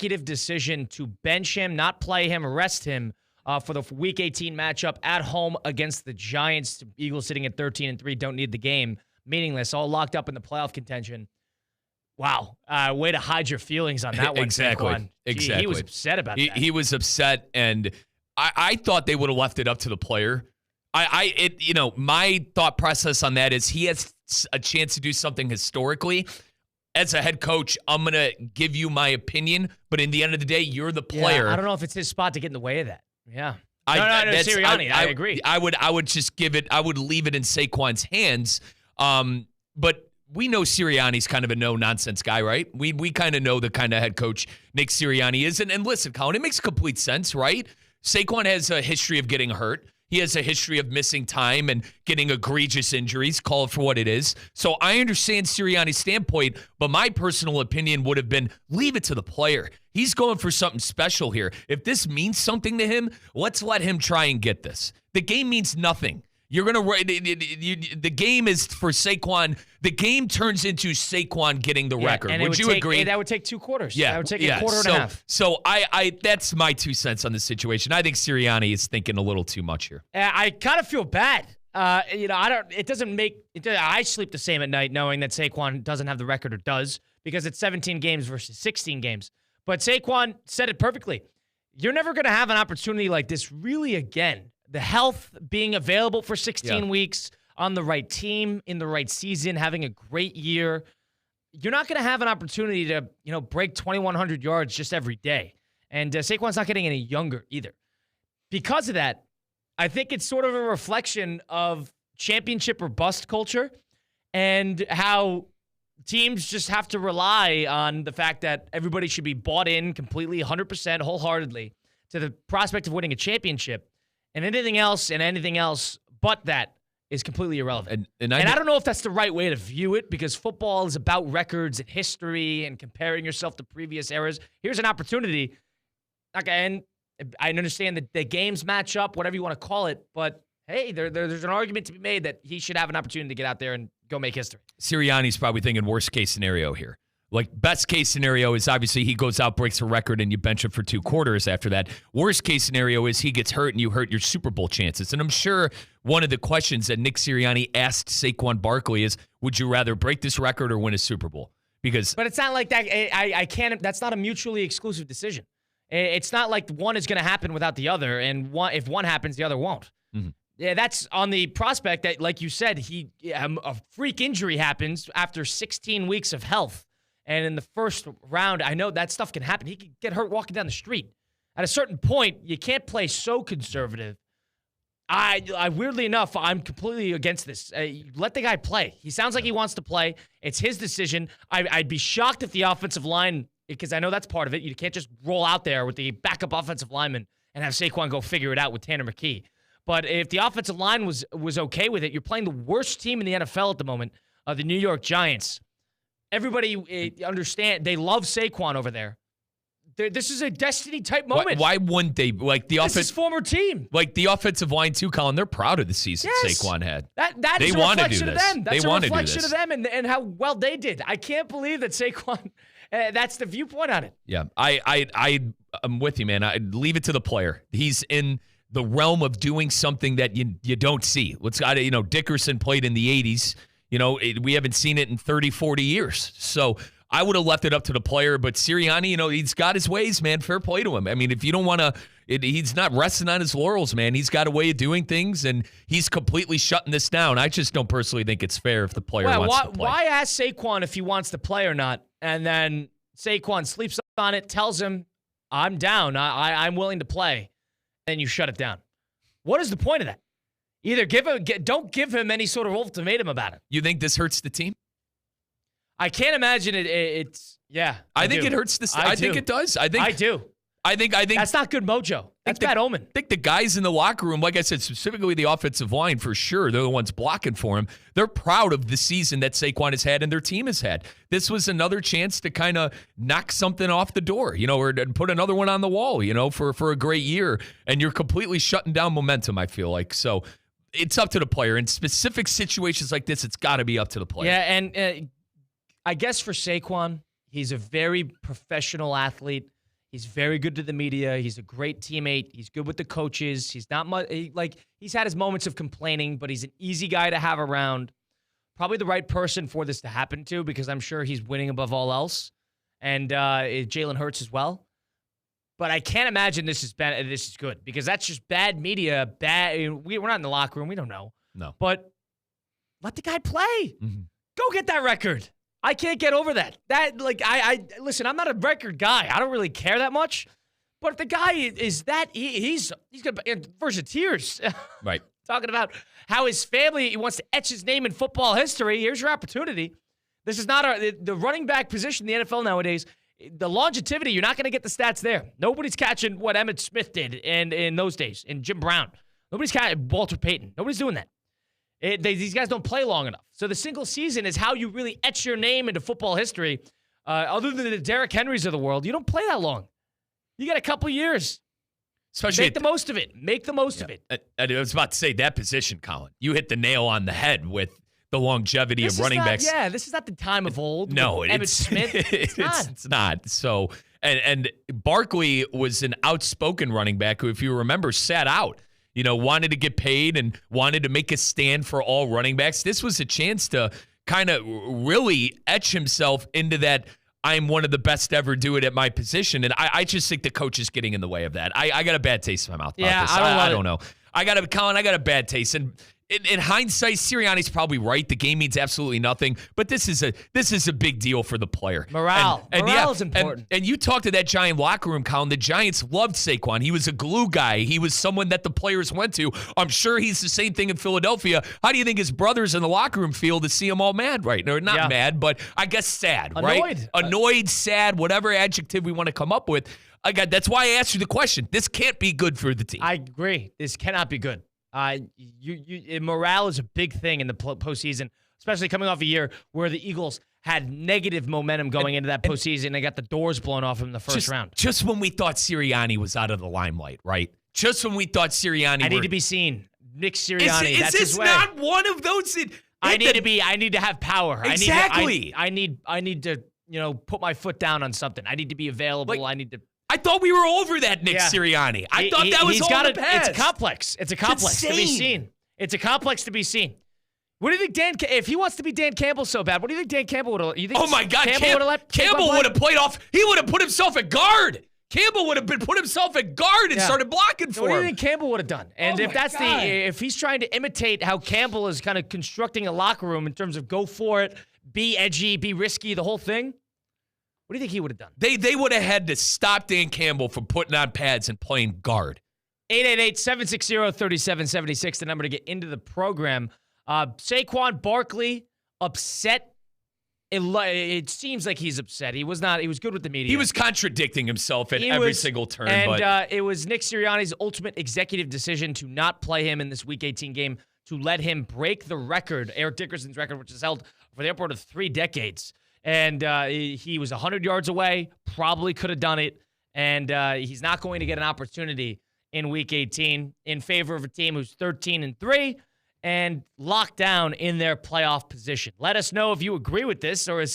executive decision to bench him, not play him, rest him for the Week 18 matchup at home against the Giants. Eagles sitting at 13-3, don't need the game. Meaningless, all locked up in the playoff contention. Wow. Way to hide your feelings on that one. Exactly. Gee, he was upset about that. He was upset, and I thought they would have left it up to the player. My thought process on that is he has a chance to do something historically. As a head coach, I'm going to give you my opinion, but in the end of the day, you're the player. Yeah, I don't know if it's his spot to get in the way of that. Yeah. No, Sirianni, I agree. I would just give it, I would leave it in Saquon's hands. But we know Sirianni's kind of a no-nonsense guy, right? We kind of know the kind of head coach Nick Sirianni is. And listen, Colin, it makes complete sense, right? Saquon has a history of getting hurt. He has a history of missing time and getting egregious injuries. Call it for what it is. So I understand Sirianni's standpoint, but my personal opinion would have been leave it to the player. He's going for something special here. If this means something to him, let's let him try and get this. The game means nothing. You're going to the game is for Saquon. The game turns into Saquon getting the record. Would you agree? That would take 2 quarters. Yeah. That would take a quarter and a half. So I that's my 2 cents on the situation. I think Sirianni is thinking a little too much here. I kind of feel bad. It doesn't make I sleep the same at night knowing that Saquon doesn't have the record or does, because it's 17 games versus 16 games. But Saquon said it perfectly. You're never going to have an opportunity like this really again. The health being available for 16 weeks, on the right team, in the right season, having a great year. You're not going to have an opportunity to, break 2,100 yards just every day. And Saquon's not getting any younger either. Because of that, I think it's sort of a reflection of championship or bust culture and how teams just have to rely on the fact that everybody should be bought in completely, 100%, wholeheartedly to the prospect of winning a championship. And anything else but that is completely irrelevant. And I don't know if that's the right way to view it, because football is about records and history and comparing yourself to previous eras. Here's an opportunity. And I understand that the games match up, whatever you want to call it, but hey, there's an argument to be made that he should have an opportunity to get out there and go make history. Sirianni's probably thinking worst case scenario here. Like, best case scenario is obviously he goes out, breaks a record, and you bench him for 2 quarters after that. Worst case scenario is he gets hurt and you hurt your Super Bowl chances. And I'm sure one of the questions that Nick Sirianni asked Saquon Barkley is, would you rather break this record or win a Super Bowl? But it's not like that. I can't. That's not a mutually exclusive decision. It's not like one is going to happen without the other, and if one happens, the other won't. Mm-hmm. Yeah, that's on the prospect that, like you said, a freak injury happens after 16 weeks of health. And in the first round, I know that stuff can happen. He could get hurt walking down the street. At a certain point, you can't play so conservative. I weirdly enough, I'm completely against this. Let the guy play. He sounds like he wants to play. It's his decision. I'd be shocked if the offensive line, because I know that's part of it. You can't just roll out there with the backup offensive lineman and have Saquon go figure it out with Tanner McKee. But if the offensive line was okay with it, you're playing the worst team in the NFL at the moment, the New York Giants. Everybody understand. They love Saquon over there. This is a destiny-type moment. Why wouldn't they? Like the This is former team. Like the offensive line, too, Colin. They're proud of the season Saquon had. That is a reflection of them. That's a reflection of them and how well they did. I can't believe that Saquon, that's the viewpoint on it. Yeah, I'm with you, man. I'd leave it to the player. He's in the realm of doing something that you don't see. Dickerson played in the 80s. We haven't seen it in 30, 40 years. So I would have left it up to the player. But Sirianni, he's got his ways, man. Fair play to him. I mean, if you don't want to, he's not resting on his laurels, man. He's got a way of doing things, and he's completely shutting this down. I just don't personally think it's fair if the player wants to play. Why ask Saquon if he wants to play or not? And then Saquon sleeps on it, tells him, I'm down. I'm willing to play. Then you shut it down. What is the point of that? Either don't give him any sort of ultimatum about it. You think this hurts the team? I can't imagine it. I think it hurts the. I think it does. I do. I think that's not good mojo. That's bad omen. I think the guys in the locker room, like I said, specifically the offensive line, for sure, they're the ones blocking for him. They're proud of the season that Saquon has had and their team has had. This was another chance to kind of knock something off the door, or put another one on the wall, for a great year. And you're completely shutting down momentum, I feel like. So it's up to the player. In specific situations like this, it's got to be up to the player. Yeah, and I guess for Saquon, he's a very professional athlete. He's very good to the media. He's a great teammate. He's good with the coaches. He's not much he's had his moments of complaining, but he's an easy guy to have around. Probably the right person for this to happen to, because I'm sure he's winning above all else. And Jalen Hurts as well. But I can't imagine this is bad. This is good, because that's just bad media. We're not in the locker room. We don't know. No. But let the guy play. Mm-hmm. Go get that record. I can't get over that. Listen, I'm not a record guy. I don't really care that much. But if the guy is that, he's going to verse of tears. Right. Talking about how his family, he wants to etch his name in football history. Here's your opportunity. This is not the running back position in the NFL nowadays. The longevity, you're not going to get the stats there. Nobody's catching what Emmitt Smith did in those days, and Jim Brown. Nobody's catching Walter Payton. Nobody's doing that. These guys don't play long enough. So the single season is how you really etch your name into football history. Other than the Derrick Henrys of the world, you don't play that long. You got a couple years. Especially Make the most of it. Make the most of it. I was about to say that position, Colin. You hit the nail on the head with the longevity of running backs. Yeah, this is not the time of old. No, Emmitt Smith. It's not. So, and Barkley was an outspoken running back who, if you remember, sat out. Wanted to get paid and wanted to make a stand for all running backs. This was a chance to kind of really etch himself into that, I'm one of the best to ever do it at my position. And I just think the coach is getting in the way of that. I got a bad taste in my mouth about this. I don't know. Colin, I got a bad taste. And in hindsight, Sirianni's probably right. The game means absolutely nothing. But this is a big deal for the player. Morale is important. And you talked to that Giant locker room, Colin. The Giants loved Saquon. He was a glue guy. He was someone that the players went to. I'm sure he's the same thing in Philadelphia. How do you think his brothers in the locker room feel to see him all mad right now? Or not mad, but I guess sad, right? Annoyed, sad, whatever adjective we want to come up with. That's why I asked you the question. This can't be good for the team. I agree. This cannot be good. Morale is a big thing in the postseason, especially coming off a year where the Eagles had negative momentum going into that postseason. They got the doors blown off them in the first round. Just when we thought Sirianni was out of the limelight, right? Just when we thought Sirianni I need to be seen. Nick Sirianni, that's his way. Is this not one of those? I need to have power. Exactly. I need to put my foot down on something. I need to be available. I thought we were over that Nick Sirianni. I thought that was all in the past. It's complex. It's a complex to be seen. It's a complex to be seen. What do you think if he wants to be Dan Campbell so bad, what do you think Dan Campbell would have? Oh my God, Campbell would have played off. He would have put himself at guard. Campbell would have put himself at guard and started blocking for him. What do you think Campbell would have done? And if he's trying to imitate how Campbell is kind of constructing a locker room in terms of go for it, be edgy, be risky, the whole thing. What do you think he would have done? They would have had to stop Dan Campbell from putting on pads and playing guard. 888-760-3776, the number to get into the program. Saquon Barkley upset. It seems like he's upset. He was not. He was good with the media. He was contradicting himself at every single turn. And it was Nick Sirianni's ultimate executive decision to not play him in this Week 18 game, to let him break the record, Eric Dickerson's record, which is held for the upward of 3 decades. And he was 100 yards away, probably could have done it. And he's not going to get an opportunity in Week 18 in favor of a team who's 13-3 and locked down in their playoff position. Let us know if you agree with this, or is